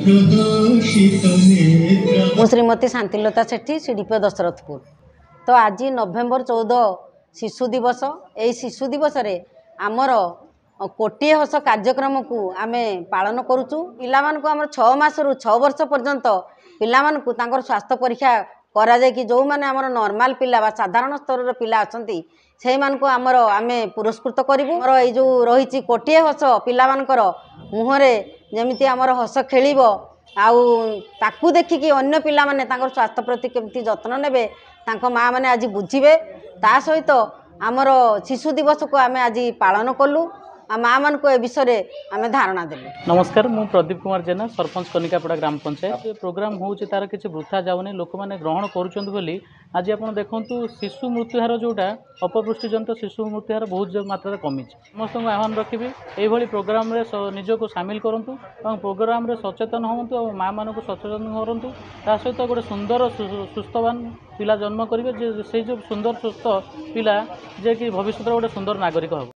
ମୁଁ ଶ୍ରୀମତୀ ଶାନ୍ତିଲତା ସେଠୀ ସିଡିପିଓ ଦଶରଥପୁର। ତ ଆଜି ନଭେମ୍ବର 14 ଶିଶୁ ଦିବସ। ଏହି ଶିଶୁ ଦିବସରେ ଆମର କୋଟିଏ ହସ କାର୍ଯ୍ୟକ୍ରମକୁ ଆମେ ପାଳନ କରୁଛୁ। ପିଲାମାନଙ୍କୁ ଆମର 6 ମାସରୁ 6 ବର୍ଷ ପର୍ଯ୍ୟନ୍ତ ପିଲାମାନଙ୍କୁ ତାଙ୍କର ସ୍ୱାସ୍ଥ୍ୟ ପରୀକ୍ଷା କରାଯାଇକି ଯେଉଁମାନେ ଆମର ନର୍ମାଲ ପିଲା ବା ସାଧାରଣ ସ୍ତରର ପିଲା ଅଛନ୍ତି ସେଇମାନଙ୍କୁ ଆମେ ପୁରସ୍କୃତ କରିବୁ। ଆମର ଏଇ ଯେଉଁ ରହିଛି କୋଟିଏ ହସ ପିଲାମାନଙ୍କର ମୁହଁରେ ଯେମିତି ଆମର ହସ ଖେଳିବ ଆଉ ତାକୁ ଦେଖିକି ଅନ୍ୟ ପିଲାମାନେ ତାଙ୍କର ସ୍ୱାସ୍ଥ୍ୟ ପ୍ରତି କେମିତି ଯତ୍ନ ନେବେ ତାଙ୍କ ମାଆ ମାନେ ଆଜି ବୁଝିବେ। ତା ସହିତ ଆମର ଶିଶୁ ଦିବସକୁ ଆମେ ଆଜି ପାଳନ କଲୁ ଆଉ ମାଆ ମାନଙ୍କୁ ଏ ବିଷୟରେ ଆମେ ଧାରଣା ଦେଲୁ। नमस्कार मु प्रदीप कुमार जेना सरपंच कनिकापड़ा ग्राम पंचायत प्रोग्राम होउछि तार किछि वृथा जाउनी लोक माने ग्रहण करूछन्त बोली आज आपण देखंतु शिशु मृत्युहार जोटा अपपुष्टिजनित शिशु मृत्युहार बहुत मात्रा कमी समस्त आह्वान रखिबी एई भली प्रोग्राम रे निजको शामिल करंतु और प्रोग्राम रे सचेतन होंतु और माँ मानक सचेतन करंतु ता सहित गोटे सुंदर सुस्थवान पिला जन्म करेंगे जे से जो सुंदर सुस्थ पिला जे कि भविष्य गोटे सुंदर नागरिक हो।